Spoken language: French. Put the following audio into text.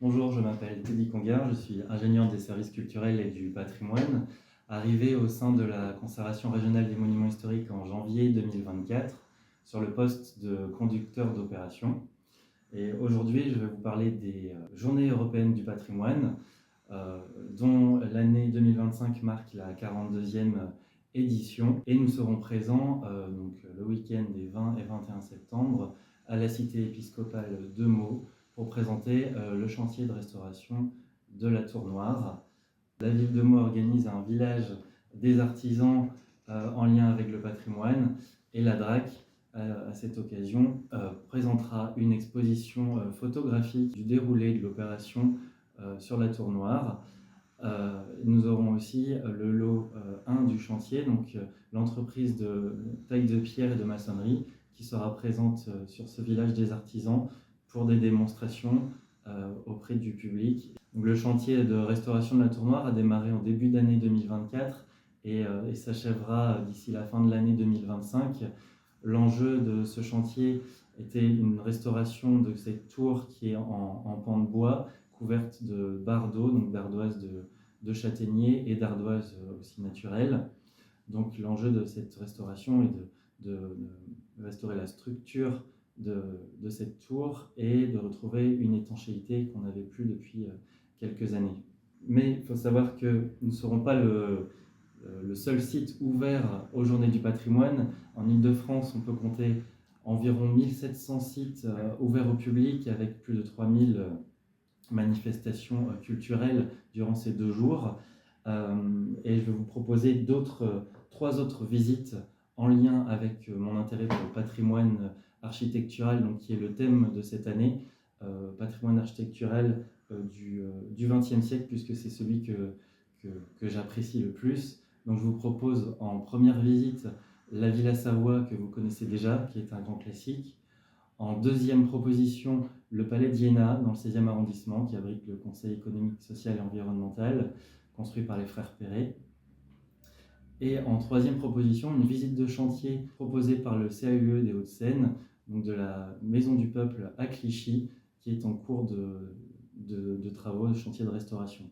Bonjour, je m'appelle Teddy Conguin, je suis ingénieur des services culturels et du patrimoine, arrivé au sein de la conservation régionale des monuments historiques en janvier 2024 sur le poste de conducteur d'opération. Et aujourd'hui, je vais vous parler des Journées européennes du patrimoine, euh, dont l'année 2025 marque la 42e édition. Et nous serons présents le week-end des 20 et 21 septembre à la cité épiscopale de Meaux pour présenter le chantier de restauration de la Tour Noire. La ville de Meaux organise un village des artisans en lien avec le patrimoine, et la DRAC, à cette occasion, présentera une exposition photographique du déroulé de l'opération sur la Tour Noire. Nous aurons aussi le lot 1 du chantier, donc l'entreprise de taille de pierre et de maçonnerie qui sera présente sur ce village des artisans pour des démonstrations auprès du public. Donc, le chantier de restauration de la Tour Noire a démarré en début d'année 2024 et s'achèvera d'ici la fin de l'année 2025. L'enjeu de ce chantier était une restauration de cette tour qui est en pan de bois, couverte de barres d'eau, donc d'ardoises de châtaignier et d'ardoises aussi naturelles. Donc l'enjeu de cette restauration est de restaurer la structure de cette tour et de retrouver une étanchéité qu'on n'avait plus depuis quelques années. Mais il faut savoir que nous ne serons pas le seul site ouvert aux Journées du patrimoine. En Île-de-France, on peut compter environ 1700 sites ouverts au public avec plus de 3000 manifestations culturelles durant ces 2 jours. Et je vais vous proposer trois autres visites en lien avec mon intérêt pour le patrimoine architectural, donc qui est le thème de cette année, patrimoine architectural du XXe siècle, puisque c'est celui que j'apprécie le plus. Donc je vous propose en première visite la Villa Savoie, que vous connaissez déjà, qui est un grand classique. En deuxième proposition, le Palais d'Iéna, dans le 16e arrondissement, qui abrite le Conseil économique, social et environnemental, construit par les frères Perret. Et en troisième proposition, une visite de chantier proposée par le CAUE des Hauts-de-Seine, donc de la Maison du Peuple à Clichy, qui est en cours de travaux, de chantier de restauration.